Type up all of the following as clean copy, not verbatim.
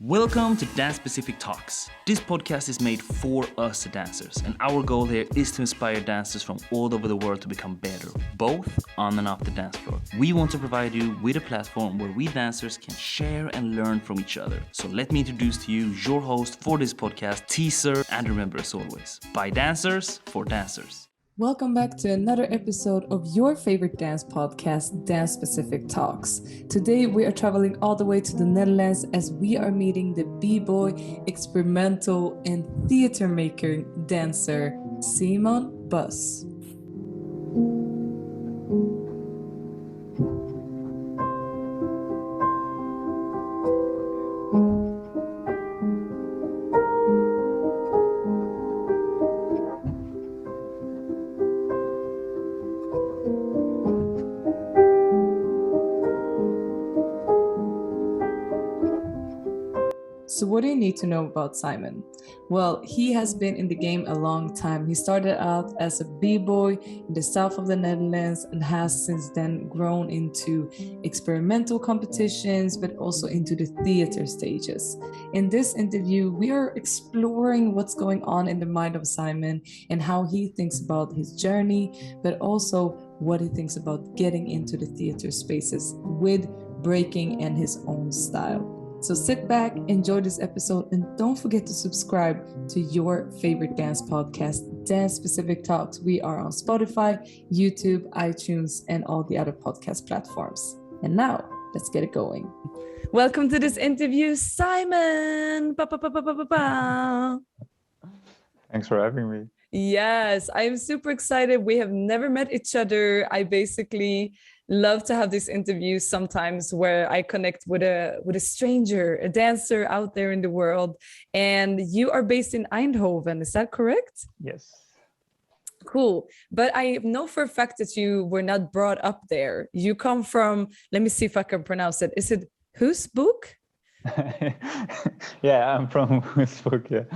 Welcome to Dance Specific Talks. This podcast is made for us dancers, and our goal here is to inspire dancers from all over the world to become better, both on and off the dance floor. We want to provide you with a platform where we dancers can share and learn from each other. So let me introduce to you your host for this podcast, Teaser, and remember as always, by dancers, for dancers. Welcome back to another episode of your favorite dance podcast, Dance Specific Talks. Today we are traveling all the way to the Netherlands as we are meeting the b-boy, experimental and theater maker dancer, Shane Boers. So what do you need to know about Simon? Well, he has been in the game a long time. He started out as a b-boy in the south of the Netherlands and has since then grown into experimental competitions, but also into the theater stages. In this interview, we are exploring what's going on in the mind of Simon and how he thinks about his journey, but also what he thinks about getting into the theater spaces with breaking and his own style. So sit back, enjoy this episode, and don't forget to subscribe to your favorite dance podcast, Dance Specific Talks. We are on Spotify, YouTube, iTunes, and all the other podcast platforms. And now, let's get it going. Welcome to this interview, Simon. Thanks for having me. Yes, I'm super excited. We have never met each other. I basically love to have these interviews sometimes where I connect with a stranger, a dancer out there in the world. And you are based in Eindhoven, is that correct? Yes. Cool. But I know for a fact that you were not brought up there. You come from, let me see if I can pronounce it. Is it Hoesboek? Yeah, I'm from Hoesboek,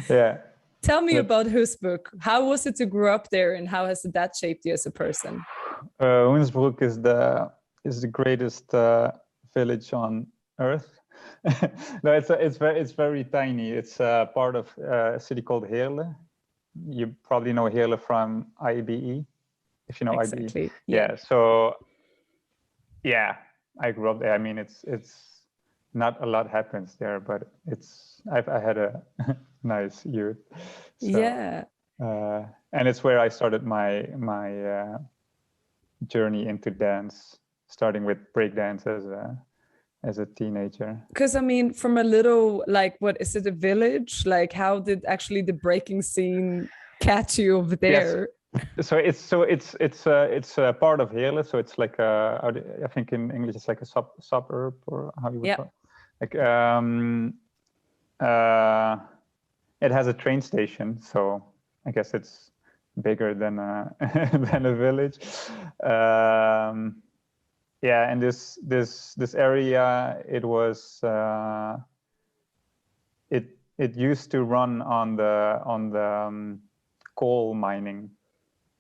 yeah. Tell me about Hoesboek. How was it to grow up there and how has that shaped you as a person? Hoesboek is the greatest village on earth. No, it's very tiny. It's part of a city called Heerlen. You probably know Heerlen from IBE, if you know Exactly. IBE. Yeah. So yeah, I grew up there. I mean, it's not a lot happens there, but I had a nice youth. So, yeah. And it's where I started my journey into dance, starting with breakdance as a teenager. Because I mean, from a little, like, what is it, a village? Like, how did actually the breaking scene catch you over there? Yes. So it's a part of Heerlen. So it's like I think in English it's like a suburb, or how you would call it. Like it has a train station, so I guess it's bigger than a than a village. Yeah, and this area, it was it used to run on the coal mining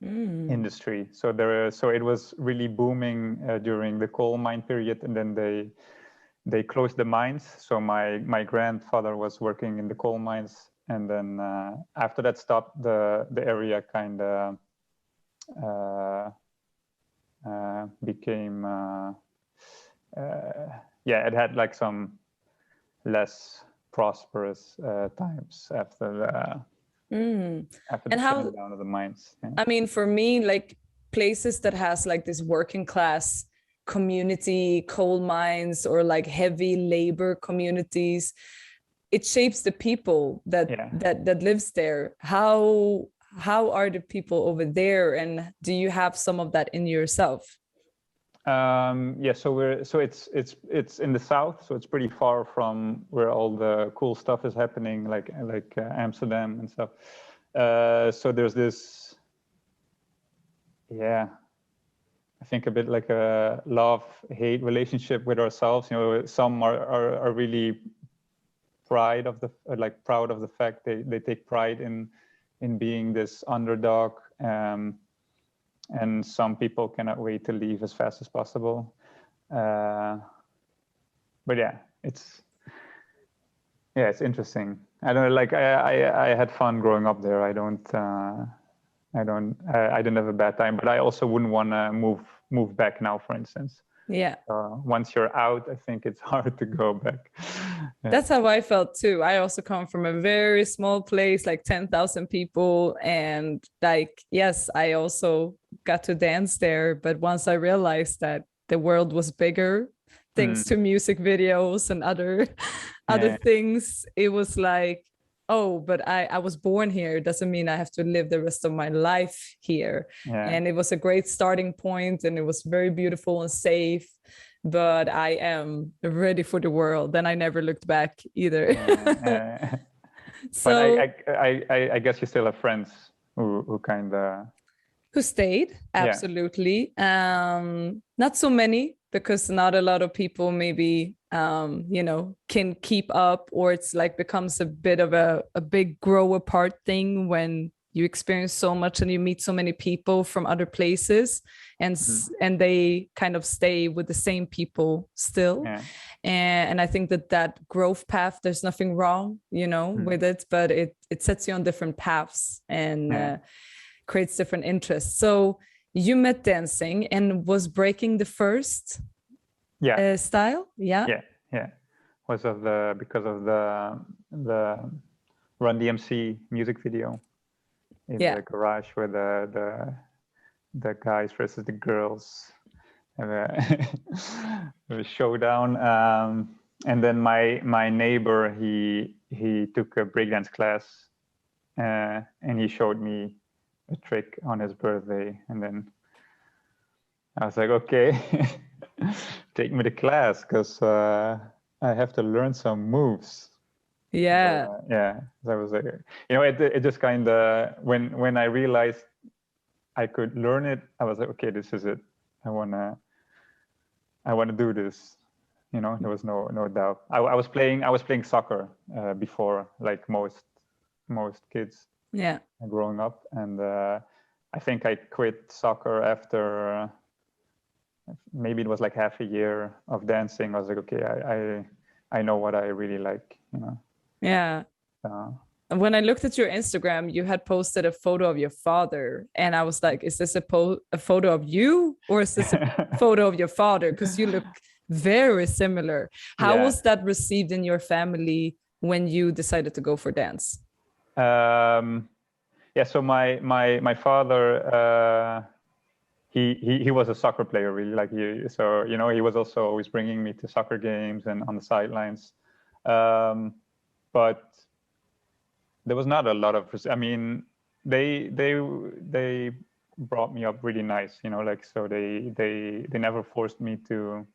industry. So it was really booming during the coal mine period, and then they closed the mines. So my grandfather was working in the coal mines, and then after that stopped, the area kind of became it had like some less prosperous times after the shutting down of the mines. Yeah. I mean, for me, like places that has like this working class community, coal mines, or like heavy labor communities, it shapes the people that lives there. How are the people over there, and do you have some of that in yourself? So it's in the south, so it's pretty far from where all the cool stuff is happening, like Amsterdam and stuff. So there's this, I think a bit like a love-hate relationship with ourselves. You know, some are really proud of the fact they take pride in being this underdog, and some people cannot wait to leave as fast as possible. But yeah, it's Yeah, it's interesting. I don't like. I had fun growing up there. I didn't have a bad time, but I also wouldn't want to move back now, for instance. Yeah. Once you're out, I think it's hard to go back. Yeah. That's how I felt too. I also come from a very small place, like 10,000 people. And like, yes, I also got to dance there. But once I realized that the world was bigger, thanks to music videos and other things, it was like, oh, but I was born here. It doesn't mean I have to live the rest of my life here. Yeah. And it was a great starting point, and it was very beautiful and safe. But I am ready for the world. Then I never looked back either. So, but I guess you still have friends who kind of who stayed. Absolutely. Not so many, because not a lot of people maybe can keep up, or it's like becomes a bit of a big grow apart thing when you experience so much and you meet so many people from other places, and they kind of stay with the same people still. And I think that growth path, there's nothing wrong with it, but it sets you on different paths and creates different interests. So you met dancing, and was breaking the first style? Yeah. Was because of the Run DMC music video in the garage where the guys versus the girls have a showdown. And then my neighbor, he took a breakdance class, and he showed me a trick on his birthday, and then I was like, okay, take me to class, because I have to learn some moves. Yeah. So I was like, it just kind of, when I realized I could learn it, I was like, okay, this is it. I wanna do this. There was no doubt. I was playing soccer before, like most kids. Yeah. Growing up, and I think I quit soccer after maybe it was like half a year of dancing. I was like, okay, I know what I really like. Yeah. When I looked at your Instagram, you had posted a photo of your father, and I was like, is this a photo of you, or is this a photo of your father? Because you look very similar. How was that received in your family when you decided to go for dance? So my father, he was a soccer player, really. Like he was also always bringing me to soccer games and on the sidelines. But there was not a lot of, they brought me up really nice, so they never forced me to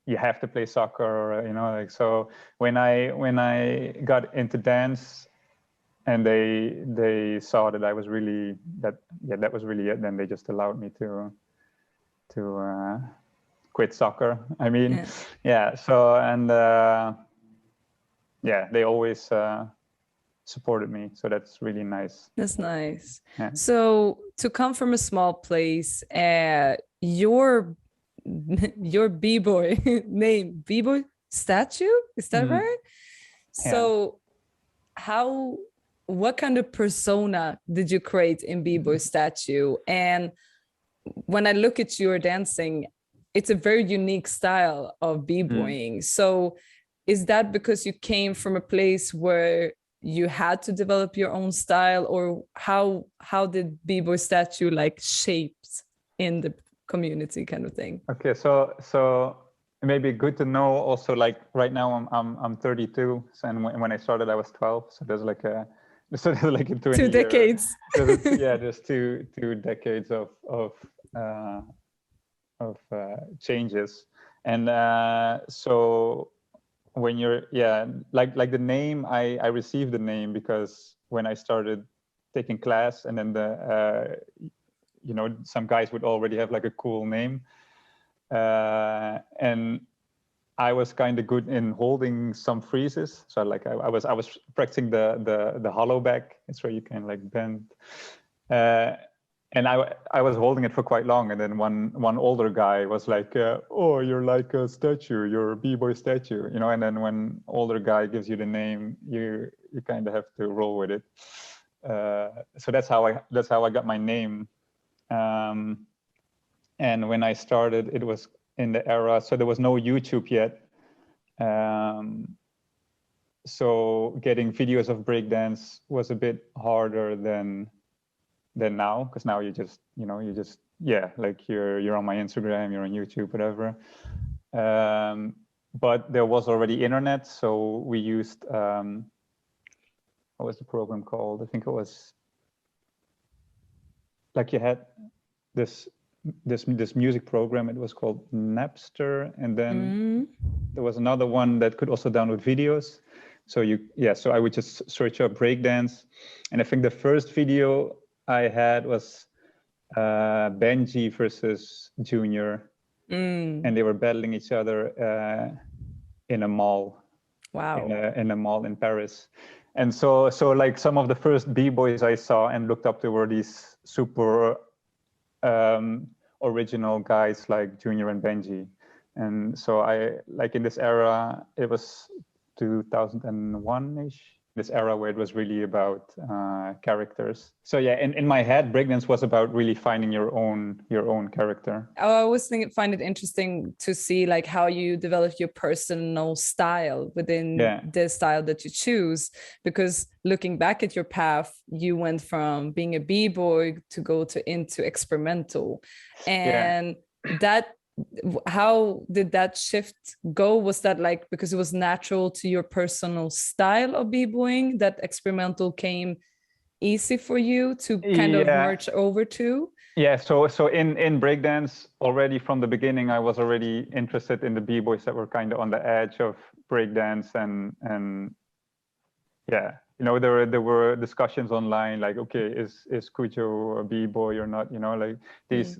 you have to play soccer, so when I got into dance and they saw that I was really that was really it, then they just allowed me to quit soccer. So, and they always supported me, so that's really nice. That's nice. So to come from a small place, your b-boy name, b-boy statue, is that right? So what kind of persona did you create in b-boy statue? And when I look at your dancing, it's a very unique style of b-boying. So is that because you came from a place where you had to develop your own style, or how did b-boy statue shaped in the community kind of thing? Okay, so maybe good to know also, right now I'm 32, and when I started I was 12, so there's like a 2 decades. There's two decades of changes. And so when you're like the name, I received the name because when I started taking class, and then some guys would already have like a cool name, and I was kind of good in holding some freezes. So I was practicing the hollow back. It's where you can bend. And I was holding it for quite long, and then one older guy was like, "Oh, you're like a statue. You're a b-boy statue," you know. And then when older guy gives you the name, you kind of have to roll with it. So that's how I got my name. And when I started, it was in the era, so there was no YouTube yet. So getting videos of breakdance was a bit harder than now, because now you just like you're on my Instagram, you're on YouTube, whatever. But there was already internet, so we used what was the program called? I think it was like you had this music program. It was called Napster, and then there was another one that could also download videos. So so I would just search up breakdance, and I think the first video I had was Benji versus Junior, and they were battling each other in a mall. Wow. In a mall in Paris. And so like some of the first b-boys I saw and looked up to were these super original guys like Junior and Benji. And so I, like in this era, it was 2001-ish, this era where it was really about characters. So yeah, in my head, breakdance was about really finding your own character. I always find it interesting to see like how you develop your personal style within the style that you choose, because looking back at your path, you went from being a b-boy to go into experimental, and how did that shift go? Was that like because it was natural to your personal style of b-boying that experimental came easy for you to kind of merge over to? Yeah, so in breakdance, already from the beginning, I was already interested in the b-boys that were kind of on the edge of breakdance, and yeah, you know, there were discussions online like, okay, is Cujo a b-boy or not? You know, like these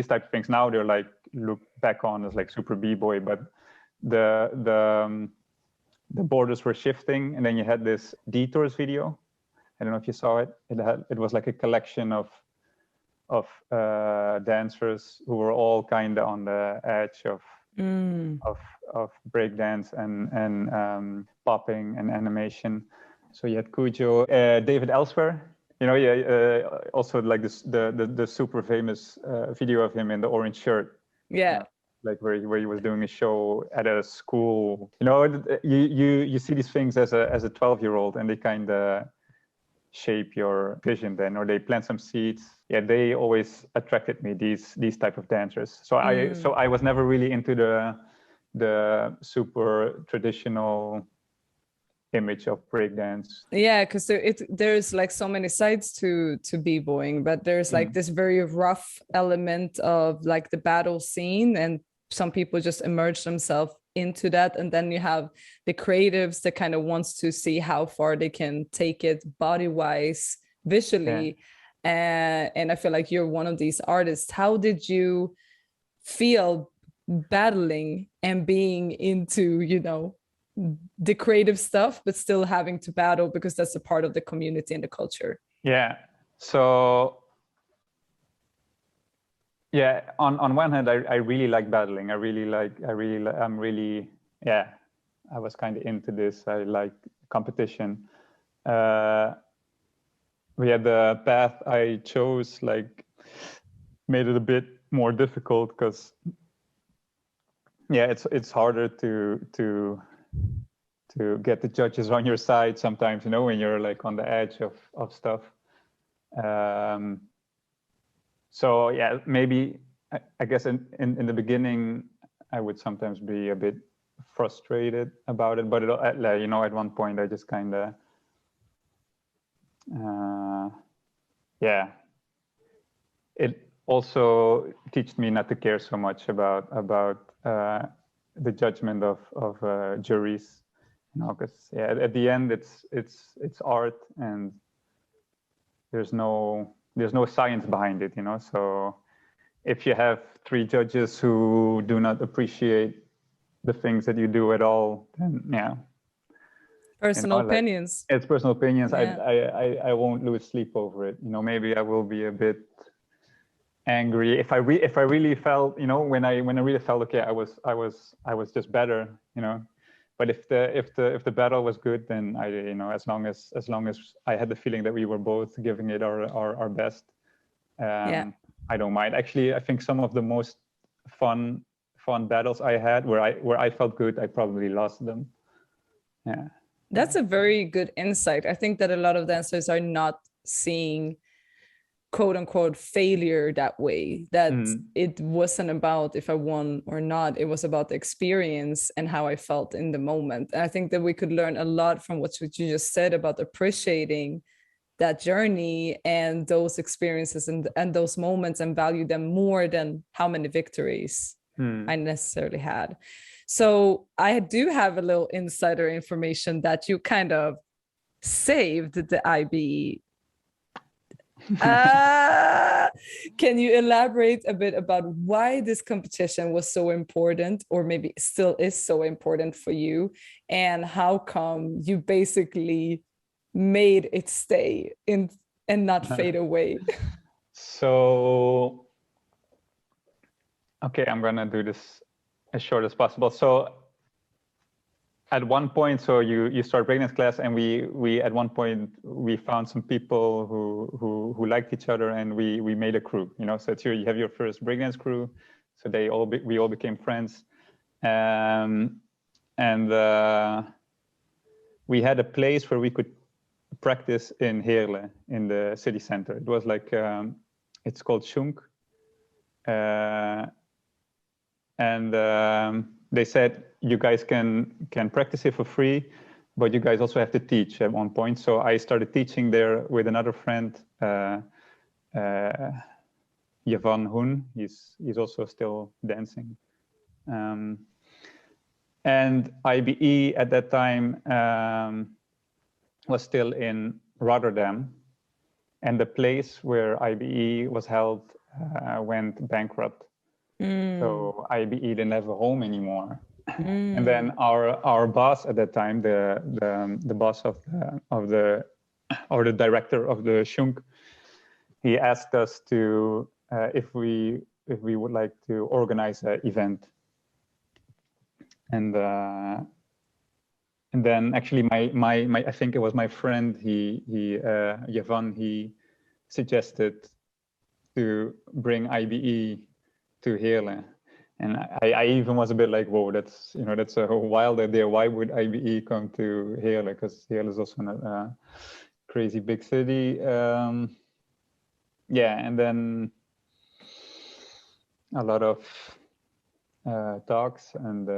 type of things. Now they're like looked back on as like super b-boy, but the borders were shifting, and then you had this Detours video. I don't know if you saw it. It was like a collection of dancers who were all kind of on the edge of breakdance and popping and animation. So you had Cujo, David Elsewhere. You know, also like this the super famous video of him in the orange shirt. Yeah. Like where he was doing a show at a school. You know, you see these things as a 12-year-old, and they kind of shape your vision then, or they plant some seeds. Yeah, they always attracted me, these type of dancers. So I was never really into the super traditional image of breakdance. Yeah, because there's like so many sides to b-boying, but there's like this very rough element of like the battle scene, and some people just immerse themselves into that, and then you have the creatives that kind of wants to see how far they can take it body wise, visually. And I feel like you're one of these artists. How did you feel battling and being into, you know, the creative stuff, but still having to battle because that's a part of the community and the culture? Yeah, so yeah, on one hand, I really like battling. I was kind of into this. I like competition. The path I chose like made it a bit more difficult, because it's harder to get the judges on your side sometimes, you know, when you're like on the edge of stuff. So yeah, maybe I guess in the beginning I would sometimes be a bit frustrated about it, but you know, at one point I just kind of it also teaches me not to care so much about the judgment of juries, you know, because at the end it's art, and there's no science behind it, you know. So if you have 3 judges who do not appreciate the things that you do at all, then Personal opinions. It's personal opinions. I won't lose sleep over it, you know. Maybe I will be a bit angry. If I really felt, you know, when I really felt okay, I was just better, you know. But if the battle was good, then I, you know, as long as I had the feeling that we were both giving it our best, I don't mind. Actually, I think some of the most fun battles I had where I felt good, I probably lost them. Yeah. That's a very good insight. I think that a lot of dancers are not seeing quote unquote failure that way, that it wasn't about if I won or not, it was about the experience and how I felt in the moment. And I think that we could learn a lot from what you just said about appreciating that journey and those experiences and those moments, and value them more than how many victories I necessarily had. So I do have a little insider information that you kind of saved the IBE. Can you elaborate a bit about why this competition was so important, or maybe still is so important for you, and how come you basically made it stay in and not fade away? So, okay, I'm gonna do this as short as possible. So at one point, so you start breakdance class, and we at one point we found some people who liked each other, and we made a crew, you know. So it's you have your first breakdance crew, so we all became friends, and we had a place where we could practice in Heerlen, in the city center. It was like it's called Schunk, and they said, you guys can practice here for free, but you guys also have to teach at one point. So I started teaching there with another friend, Yvonne Hoon. He's also still dancing. And IBE at that time was still in Rotterdam, and the place where IBE was held went bankrupt. So IBE didn't have a home anymore. And then our boss at that time, the boss of the director of the Schunk, he asked us to if we would like to organize an event. And then actually my I think it was my friend, Yvonne, he suggested to bring IBE to Heerlen. And I even was a bit like, whoa, that's a wild idea. Why would IBE come to Heerlen? Because Heerlen is also a crazy big city. Yeah, and then a lot of talks, and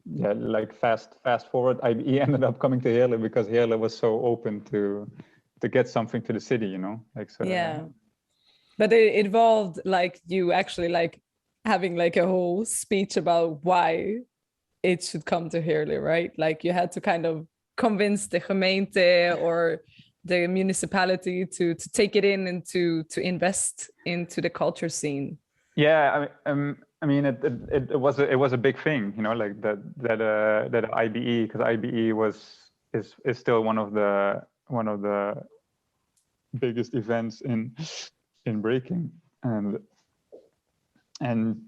yeah, like fast forward, IBE ended up coming to Heerlen because Heerlen was so open to get something to the city, you know, like so. Yeah. But it involved like you actually like having like a whole speech about why it should come to Heerlen, right? Like you had to kind of convince the gemeente or the municipality to take it in and to invest into the culture scene. Yeah, I mean, it was a big thing, you know, like that IBE, because IBE is still one of the biggest events in breaking, and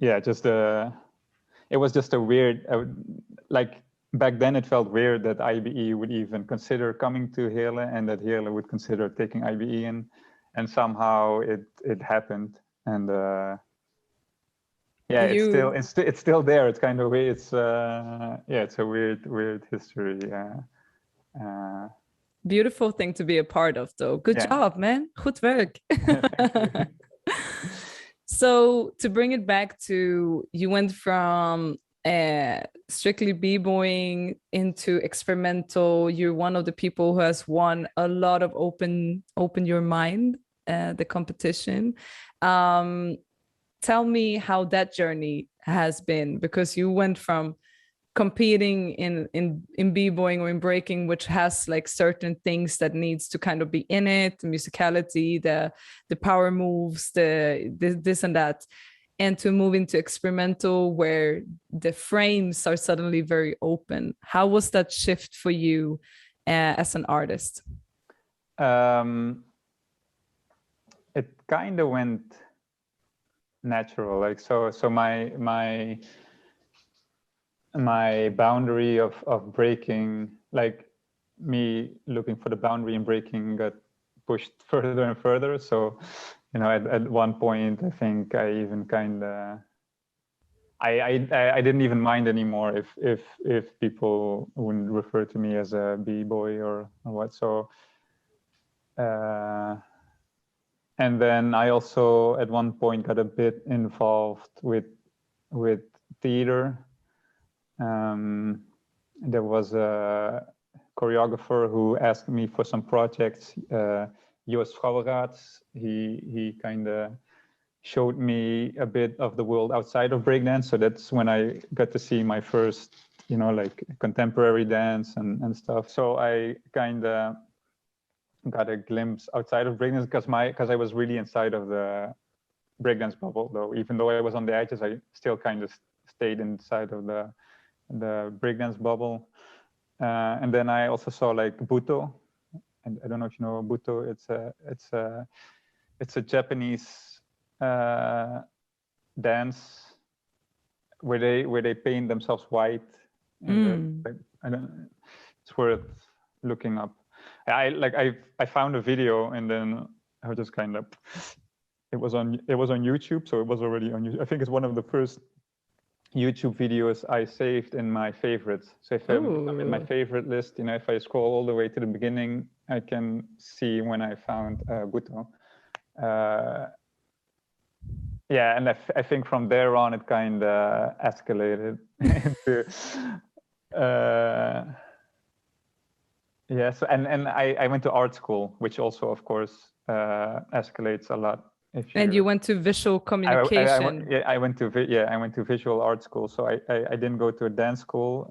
yeah, just it was just a weird, like back then it felt weird that IBE would even consider coming to Heerlen, and that Heerlen would consider taking IBE in, and somehow it happened, and yeah, it's still there. It's kind of weird. It's yeah, it's a weird history. Beautiful thing to be a part of, though. Good job, man. Goed werk. So to bring it back to, you went from strictly b-boying into experimental. You're one of the people who has won a lot of Open Your Mind, the competition. Tell me how that journey has been, because you went from competing in b-boying or in breaking, which has like certain things that needs to kind of be in it, the musicality, the power moves, this and that, and to move into experimental where the frames are suddenly very open. How was that shift for you as an artist? it kind of went natural. Like so my boundary of breaking, like me looking for the boundary and breaking, got pushed further and further. So, you know, at one point, I think I even kind of, I didn't even mind anymore if people wouldn't refer to me as a b-boy or what. So, and then I also at one point got a bit involved with theater. There was a choreographer who asked me for some projects. Joost Vrouwenraads, he kind of showed me a bit of the world outside of breakdance. So that's when I got to see my first, you know, like contemporary dance and stuff. So I kind of got a glimpse outside of breakdance because I was really inside of the breakdance bubble, though. Even though I was on the edges, I still kind of stayed inside of the breakdance bubble. And then I also saw like Butoh, and I don't know if you know Butoh. It's a Japanese dance where they paint themselves white. It's worth looking up. I found a video and then I was just kind of, it was on YouTube, so it was already on YouTube. I think it's one of the first YouTube videos I saved in my favorites. So if I'm in my favorite list, you know, if I scroll all the way to the beginning, I can see when I found Butoh. Yeah, and I think from there on it kind of escalated into yeah. So and I went to art school, which also of course escalates a lot. And you went to visual communication. I went to visual art school. So I didn't go to a dance school.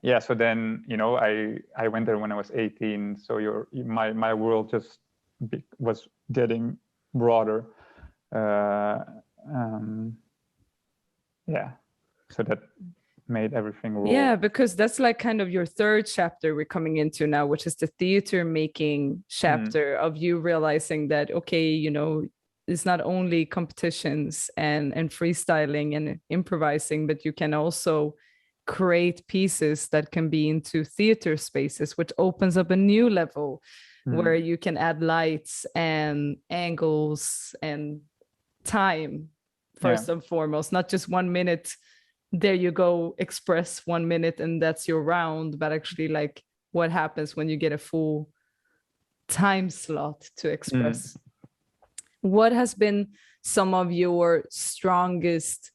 Yeah. So then, you know, I went there when I was 18. So my world just was getting broader. Yeah. So that made everything roll. Yeah, because that's like kind of your third chapter we're coming into now, which is the theater making chapter of you realizing that, okay, you know, it's not only competitions and freestyling and improvising, but you can also create pieces that can be into theater spaces, which opens up a new level where you can add lights and angles and time first and foremost, not just 1 minute. There you go, express 1 minute and that's your round, but actually like what happens when you get a full time slot to express. What has been some of your strongest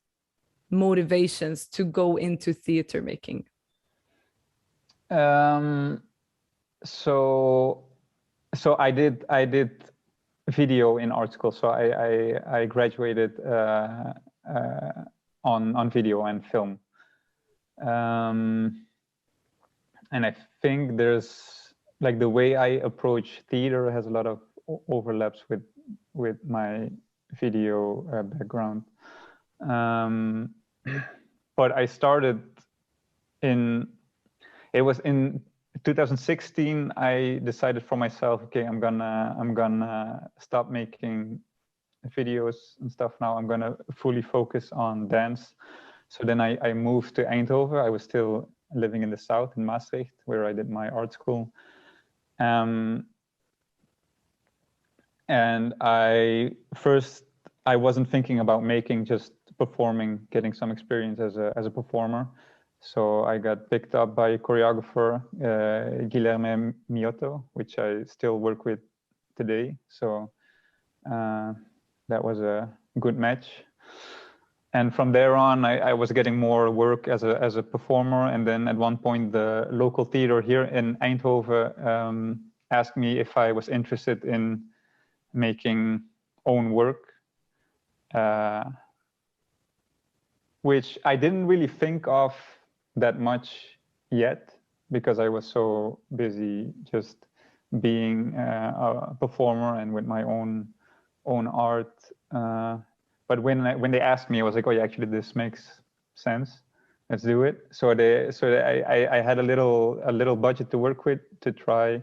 motivations to go into theater making? So I did video in art school. So I graduated on video and film. And I think there's like the way I approach theater has a lot of overlaps with my video background. But I started it was in 2016, I decided for myself, okay, I'm gonna stop making videos and stuff now. I'm gonna fully focus on dance. So then I moved to Eindhoven. I was still living in the south in Maastricht, where I did my art school. And I wasn't thinking about making, just performing, getting some experience as a performer. So I got picked up by a choreographer, Guilherme Miotto, which I still work with today. So that was a good match. And from there on, I was getting more work as a performer. And then at one point, the local theater here in Eindhoven asked me if I was interested in making own work, which I didn't really think of that much yet, because I was so busy just being a performer and with my own art. But when they asked me, I was like, oh yeah, actually this makes sense. Let's do it. So I had a little budget to work with to try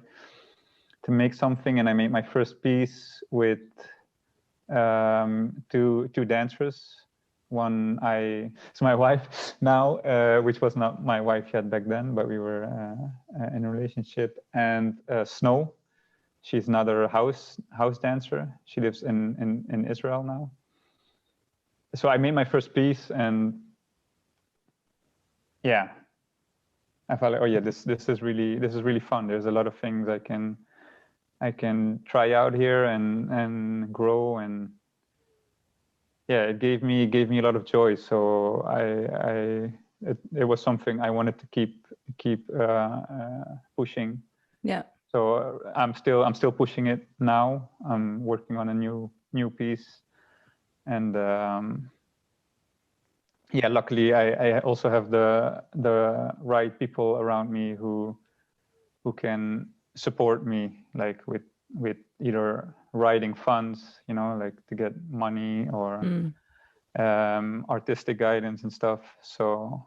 make something, and I made my first piece with two dancers. One, it's my wife now, which was not my wife yet back then, but we were in a relationship. And Snow, she's another house dancer. She lives in Israel now. So I made my first piece, and yeah, I felt like, oh yeah, this is really fun. There's a lot of things I can try out here and grow, and yeah, it gave me a lot of joy. So it was something I wanted to keep pushing. Yeah. So I'm still pushing it now. I'm working on a new piece, and yeah, luckily I also have the right people around me who can support me, like with either writing funds, like to get money, or artistic guidance and stuff. So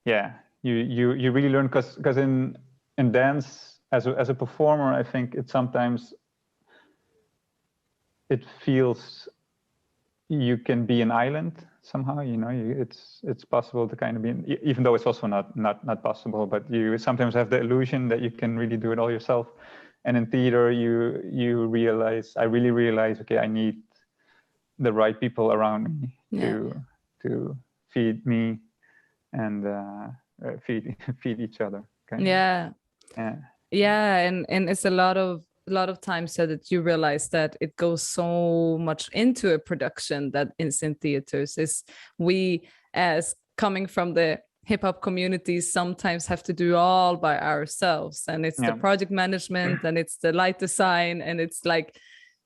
yeah, you really learn, because in dance as a performer, I think sometimes it feels you can be an island somehow. It's possible to kind of be, even though it's also not possible, but you sometimes have the illusion that you can really do it all yourself. And in theater, you realize, I really realize, okay, I need the right people around me to feed me and feed each other. Yeah. And it's a lot of times that you realize that it goes so much into a production that is in theaters. Is we, as coming from the hip-hop community, sometimes have to do all by ourselves, and it's the project management and it's the light design, and it's like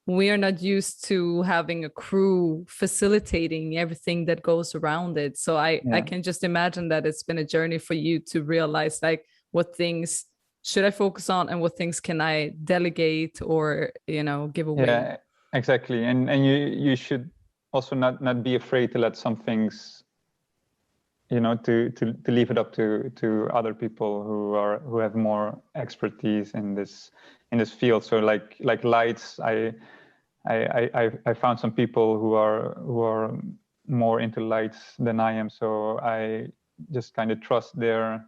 we are not used to having a crew facilitating everything that goes around it. So I can just imagine that it's been a journey for you to realize, like, what things should I focus on and what things can I delegate or give away. Yeah, exactly. And you should also not be afraid to let some things, to leave it up to other people who have more expertise in this field. So like lights, I found some people who are more into lights than I am, so I just kind of trust their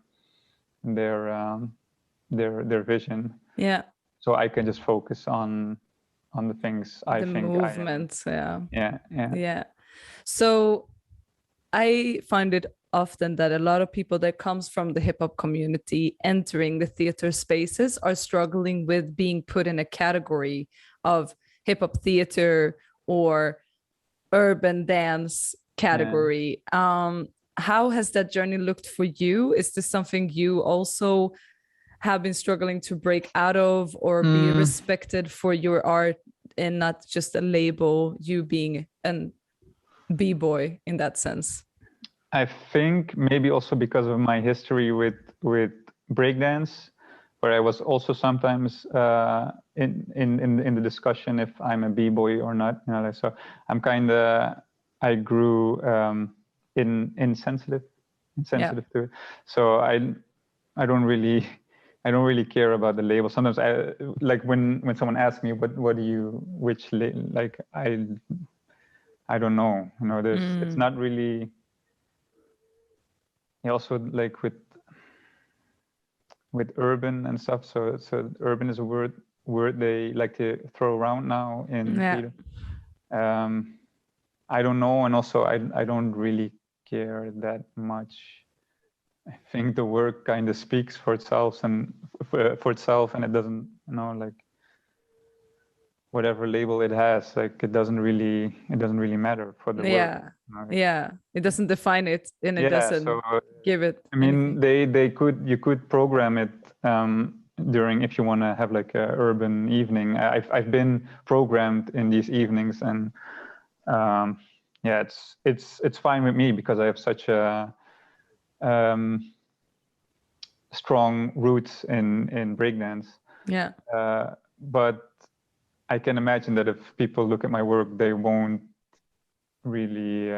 vision. Yeah. So I can just focus on the things I think movements. Yeah. So I find it often that a lot of people that comes from the hip-hop community entering the theater spaces are struggling with being put in a category of hip-hop theater or urban dance category. How has that journey looked for you? Is this something you also have been struggling to break out of, or be respected for your art and not just a label, you being an b-boy in that sense? I think maybe also because of my history with breakdance, where I was also sometimes in the discussion if I'm a b-boy or not. So I grew insensitive to it. So I don't really care about the label. Sometimes I like when someone asks me I don't know. It's not really. Also like with urban and stuff. So urban is a word they like to throw around now in theater. I don't know, and also I don't really care that much. I think the work kind of speaks for itself, and it doesn't, like whatever label it has, like it doesn't really matter for the work. It doesn't define it, and it doesn't give it. I mean, you could program it during, if you want to have like a urban evening. I've been programmed in these evenings, and it's fine with me because I have such a strong roots in breakdance. But I can imagine that if people look at my work, they won't really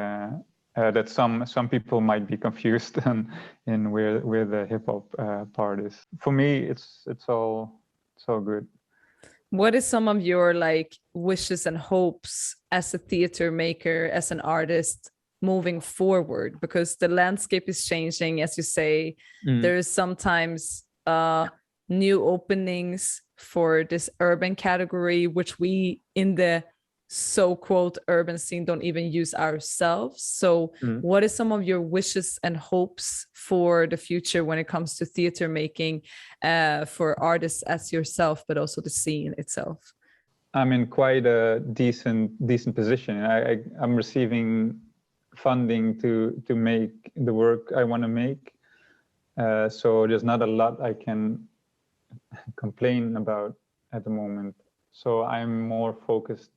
that some people might be confused in where the hip hop part is. For me, it's all good. What is some of your like wishes and hopes as a theater maker, as an artist moving forward? Because the landscape is changing, as you say. There is sometimes new openings for this urban category, which we in the so-called urban scene don't even use ourselves. So what is some of your wishes and hopes for the future when it comes to theater making for artists as yourself, but also the scene itself? I'm in quite a decent position. I'm receiving funding to make the work I want to make. So there's not a lot I can complain about at the moment. So I'm more focused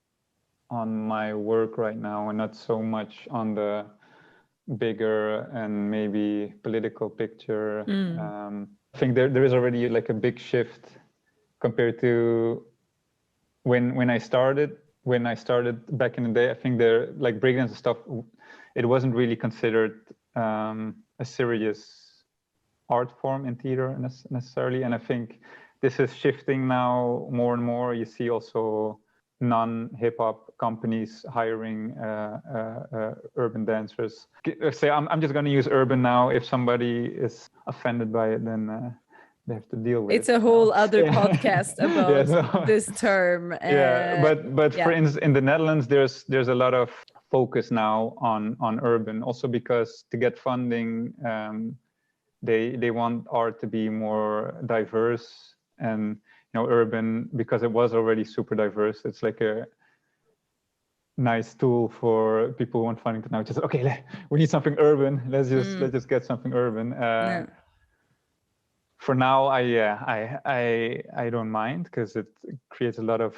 on my work right now and not so much on the bigger and maybe political picture. I think there is already like a big shift compared to when I started back in the day. I think there, like breakdance and stuff, it wasn't really considered a serious art form in theater necessarily. And I think this is shifting now more and more. You see also non-hip-hop companies hiring urban dancers. Say I'm just going to use urban now. If somebody is offended by it, then they have to deal with it. It's a whole other podcast about this term. But for instance, in the Netherlands, there's a lot of focus now on urban, also because to get funding, they want art to be more diverse. And urban, because it was already super diverse, it's like a nice tool for people who want funding to now just, okay, we need something urban. Let's just get something urban. For now, I don't mind, because it creates a lot of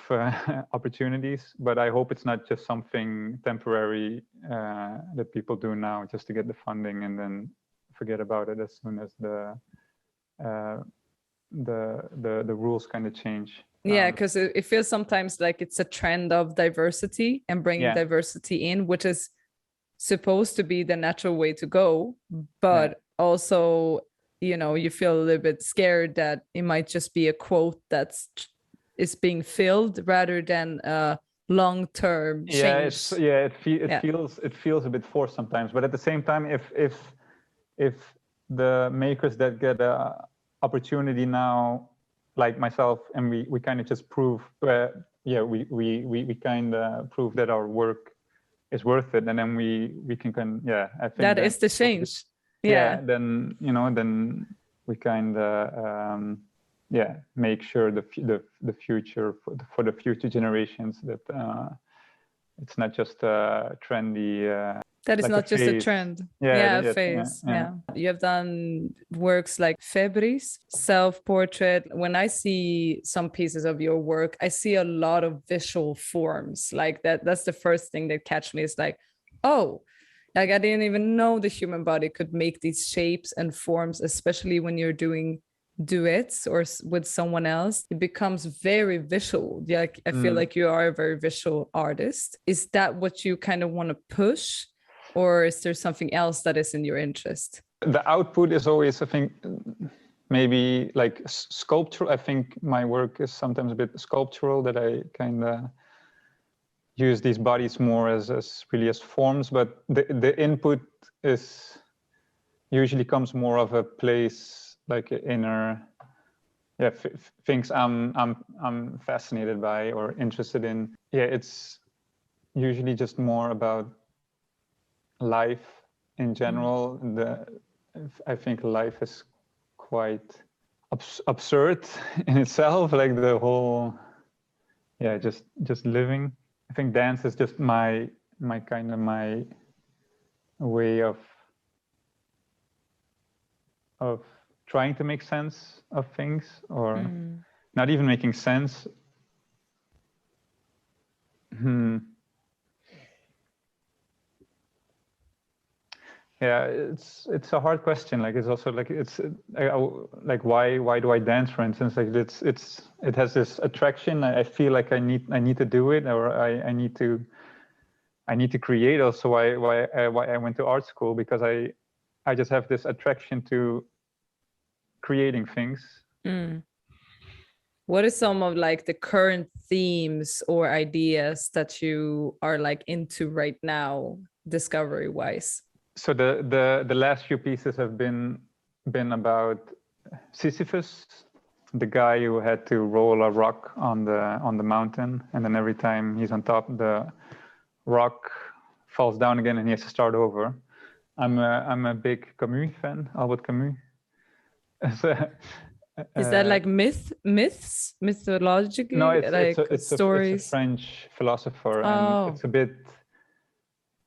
opportunities. But I hope it's not just something temporary that people do now just to get the funding and then forget about it as soon as the rules kind of change. Because it feels sometimes like it's a trend of diversity and bringing diversity in, which is supposed to be the natural way to go, but also you feel a little bit scared that it might just be a quote is being filled rather than a long-term change. It feels a bit forced sometimes, but at the same time, if the makers that get a opportunity now, like myself, and we kind of just prove we kind of prove that our work is worth it, and then we can I think that is the change. Then then we kind of make sure the future for the future generations that it's not just a trendy that is like not just a trend. A phase. You have done works like Febris, self-portrait. When I see some pieces of your work, I see a lot of visual forms like that. That's the first thing that catch me. Is like, oh, like I didn't even know the human body could make these shapes and forms, especially when you're doing duets or with someone else. It becomes very visual. I feel like you are a very visual artist. Is that what you kind of want to push? Or is there something else that is in your interest? The output is always, I think, maybe like sculptural. I think my work is sometimes a bit sculptural, that I kind of use these bodies more as really as forms. But the input is usually comes more of a place, like inner, things I'm fascinated by or interested in. It's usually just more about life in general. I think life is quite absurd in itself, like the whole just living. I think dance is just my way of trying to make sense of things, or not even making sense. It's a hard question. Like, it's also like, it's like why do I dance, for instance? Like, it has this attraction. I feel like I need to do it, or I need to create. Also why I went to art school, because I just have this attraction to creating things. What are some of like the current themes or ideas that you are like into right now, discovery wise? So the last few pieces have been about Sisyphus, the guy who had to roll a rock on the mountain, and then every time he's on top, the rock falls down again, and he has to start over. I'm a big Camus fan, Albert Camus. Is that like mythologically? No, it's stories? a French philosopher, and Oh. it's a bit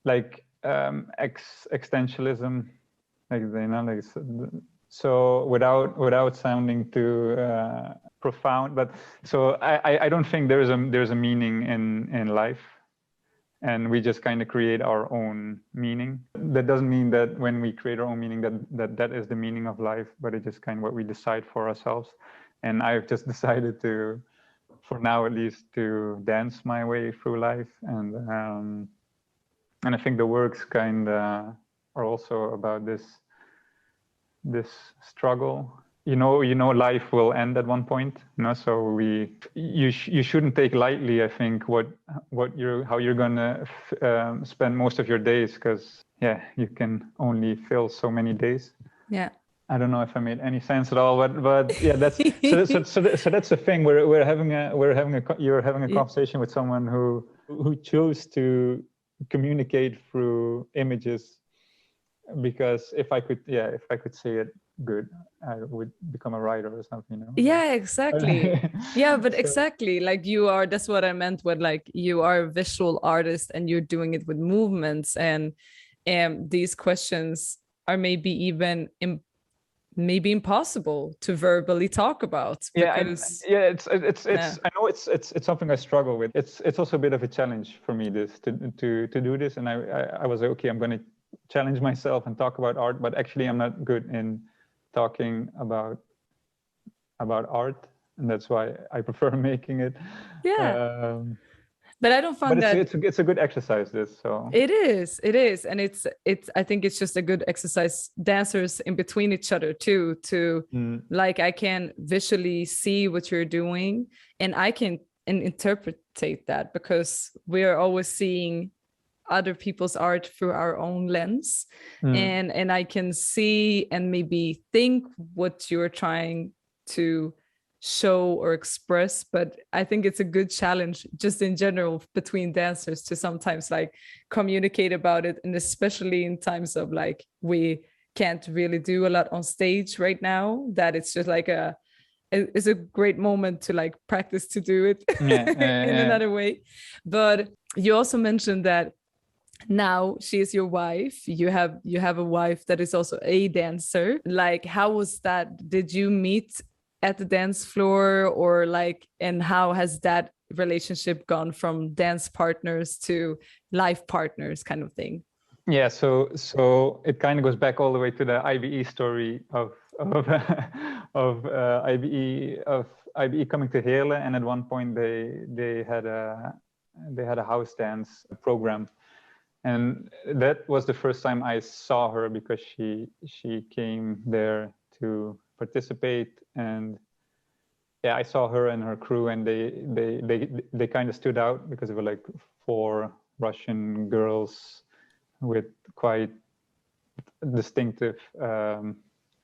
like existentialism, like so without sounding too profound. But so I don't think there's a meaning in life, and we just kind of create our own meaning. That doesn't mean that when we create our own meaning that is the meaning of life, but it's just kind of what we decide for ourselves. And I've just decided to, for now at least, to dance my way through life, and I think the works kind of are also about this struggle. You know, life will end at one point. So you shouldn't take lightly, I think, how you're gonna spend most of your days, because you can only fill so many days. Yeah. I don't know if I made any sense at all, but yeah, that's so that's the thing. You're having a conversation with someone who chose to communicate through images, because if I could say it good, I would become a writer or something. Yeah, exactly. Yeah, but exactly, like that's what I meant with like you are a visual artist and you're doing it with movements, and these questions are maybe even maybe impossible to verbally talk about. Because it's I know it's something I struggle with. It's also a bit of a challenge for me to do this, and I was like, okay, I'm going to challenge myself and talk about art, but actually I'm not good in talking about art, and that's why I prefer making it. But I don't find that it's a good exercise. So it is, and it's I think it's just a good exercise, dancers in between each other too, to like I can visually see what you're doing, and I can interpretate that, because we are always seeing other people's art through our own lens, and I can see and maybe think what you're trying to show or express. But I think it's a good challenge just in general between dancers to sometimes like communicate about it, and especially in times of like we can't really do a lot on stage right now, that it's just like it's a great moment to like practice to do it in another way. But you also mentioned that now she is your wife. You have a wife that is also a dancer. Like, how was that? Did you meet at the dance floor, or like, and how has that relationship gone from dance partners to life partners kind of thing? Yeah, so it kind of goes back all the way to the IBE story of IBE coming to Heerlen, and at one point they had a house dance program, and that was the first time I saw her, because she came there to participate, and I saw her and her crew, and they kind of stood out because they were like 4 Russian girls with quite distinctive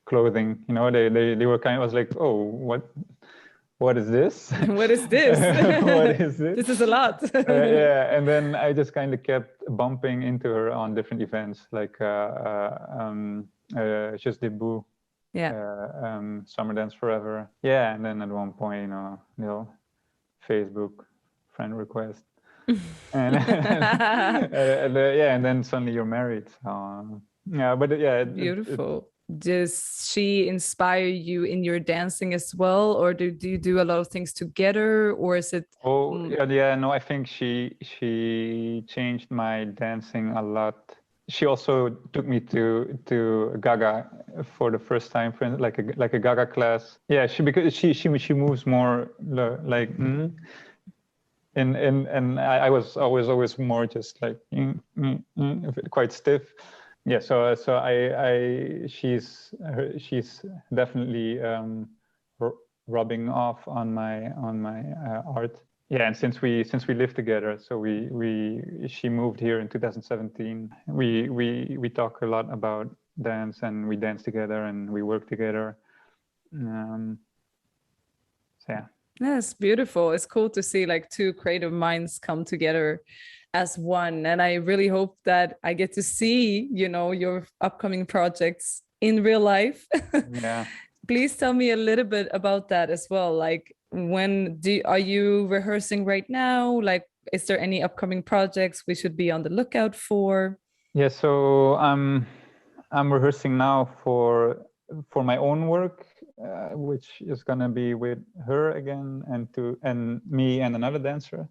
clothing. They were kind of, I was like, oh, what is this? What is this? What is this? This is a lot. And then I just kind of kept bumping into her on different events, like Just Debout, Summer Dance Forever. And then at one point, Facebook friend request. and then suddenly you're married. Beautiful. Does she inspire you in your dancing as well, or do you do a lot of things together, or is it? I think she changed my dancing a lot. She also took me to Gaga for the first time, for like a Gaga class. Because she moves more like. And I was always more just like quite stiff. So she's definitely rubbing off on my art. Yeah, and since we lived together, so she moved here in 2017. We talk a lot about dance, and we dance together, and we work together. So yeah. That's beautiful. It's cool to see like two creative minds come together as one. And I really hope that I get to see, your upcoming projects in real life. Yeah. Please tell me a little bit about that as well. Like, are you rehearsing right now? Like, is there any upcoming projects we should be on the lookout for? Yeah, so I'm rehearsing now for my own work, which is gonna be with her again, and me and another dancer,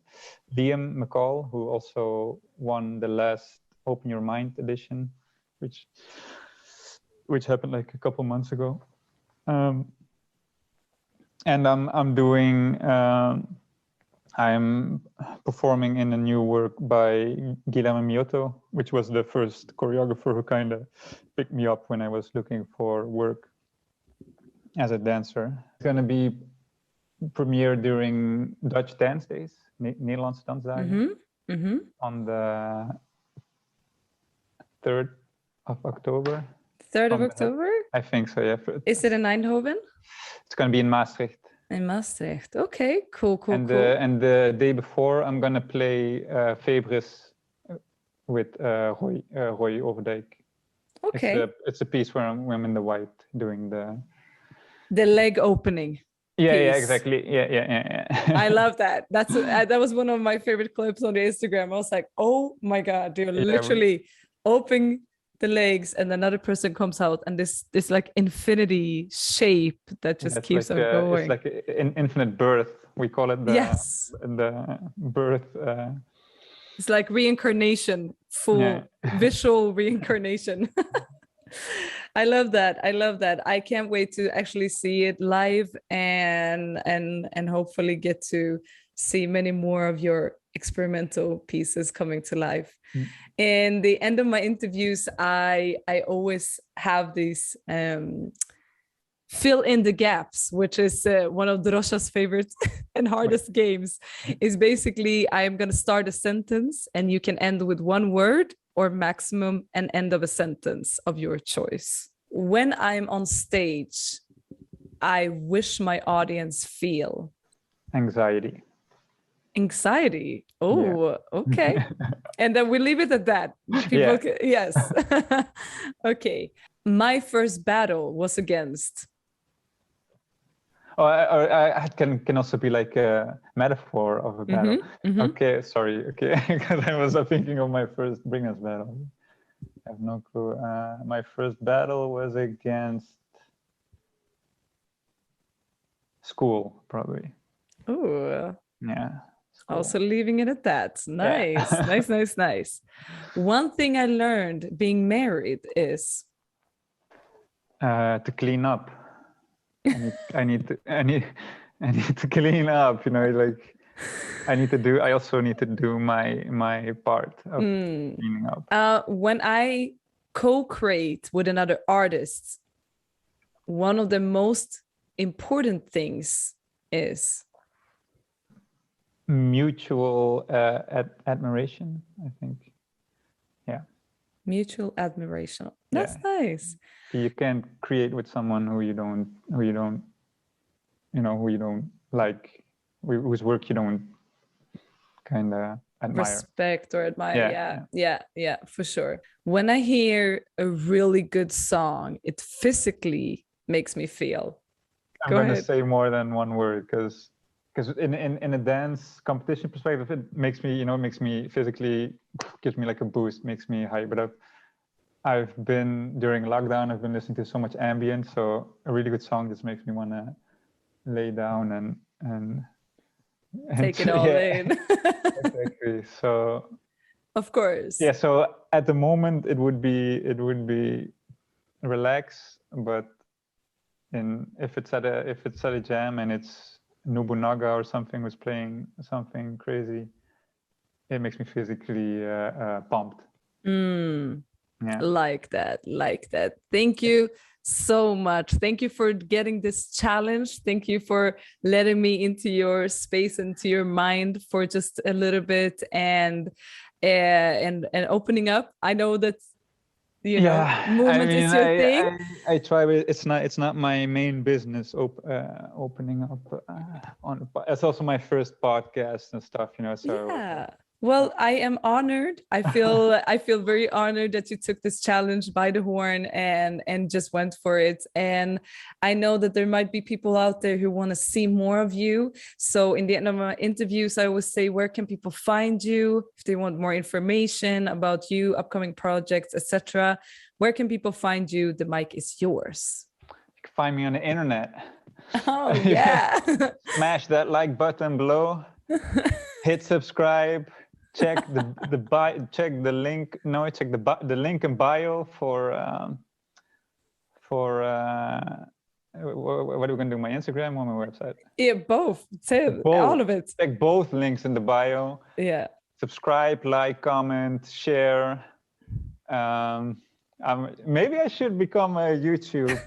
Liam McCall, who also won the last Open Your Mind edition, which happened like a couple months ago. And I'm performing in a new work by Guilherme Miotto, which was the first choreographer who kind of picked me up when I was looking for work as a dancer. It's going to be premiered during Dutch Dance Days, Nederlandse Dansdagen, on the 3rd of October. 3rd of October? I think so, yeah. Is it in Eindhoven? It's going to be in Maastricht. In Maastricht. Okay, cool. And the day before, I'm going to play Febris with Roy Overdijk. Okay. It's a piece where I'm in the white doing the leg opening. Yeah, exactly. Yeah. I love that. That was one of my favorite clips on the Instagram. I was like, oh my God, you're literally opening the legs and another person comes out, and this like infinity shape that just keeps on going. It's like an infinite birth. We call it the birth. It's like reincarnation, full visual reincarnation. I love that. I can't wait to actually see it live and hopefully get to see many more of your experimental pieces coming to life. In the end of my interviews, I always have these fill in the gaps, which is one of Drosha's favorite and hardest games. Is basically I am going to start a sentence and you can end with one word or maximum an end of a sentence of your choice. When I'm on stage, I wish my audience feel anxiety. Oh, okay. And then we leave it at that. Yes. Okay. My first battle was against. Oh, I can also be like a metaphor of a battle. Okay, sorry. Okay, because I was thinking of my first bringers battle. I have no clue. My first battle was against school, probably. Oh. Yeah. School. Also leaving it at that. Nice. Yeah. Nice. One thing I learned being married is to clean up. I need to clean up, like I also need to do my part of cleaning up. When I co-create with another artist, one of the most important things is mutual admiration, I think. Yeah. Mutual admiration. That's nice. You can't create with someone who you don't like, whose work you don't kind of admire. Respect or admire. Yeah, for sure. When I hear a really good song, it physically makes me feel. I'm going to say more than one word because in a dance competition perspective, it makes me physically, gives me like a boost, makes me high. But I've been during lockdown, I've been listening to so much ambient, so a really good song just makes me want to lay down and take it all in. Exactly. So of course. Yeah. So at the moment, it would be relax, but if it's at a jam and it's Nobunaga or something was playing something crazy, it makes me physically pumped. Yeah. Like that. Thank you so much. Thank you for getting this challenge. Thank you for letting me into your space, into your mind for just a little bit, and opening up. I know that movement is your thing. I try, but it's not my main business. Opening up on it's also my first podcast and stuff, So yeah. Well, I am honored. I feel very honored that you took this challenge by the horn and just went for it. And I know that there might be people out there who want to see more of you. So in the end of my interviews, I always say, where can people find you if they want more information about you, upcoming projects, etc.? Where can people find you? The mic is yours. You can find me on the internet. Oh yeah. Smash that like button below. Hit subscribe. Check the link. No, check the link in bio for what are we gonna do? My Instagram or my website? Yeah, both. All of it. Check both links in the bio. Yeah. Subscribe, like, comment, share. Maybe I should become a YouTube.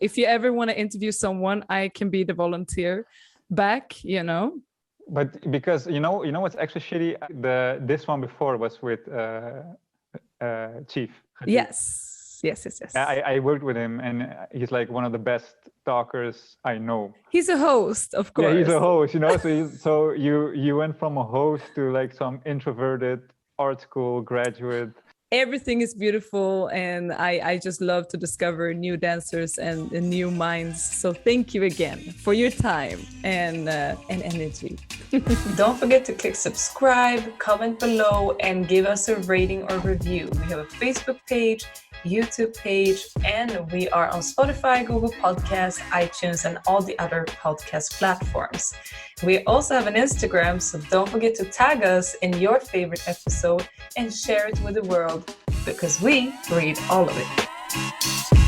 If you ever want to interview someone, I can be the volunteer back. But because what's actually shitty? This one before was with Chief. Yes. I worked with him, and he's like one of the best talkers I know. He's a host, of course. Yeah, he's a host. So you went from a host to like some introverted art school graduate. Everything is beautiful, and I just love to discover new dancers and new minds. So thank you again for your time and energy. Don't forget to click subscribe, comment below, and give us a rating or review. We have a Facebook page, YouTube page, and we are on Spotify, Google Podcasts, iTunes, and all the other podcast platforms. We also have an Instagram, so don't forget to tag us in your favorite episode and share it with the world, because we read all of it.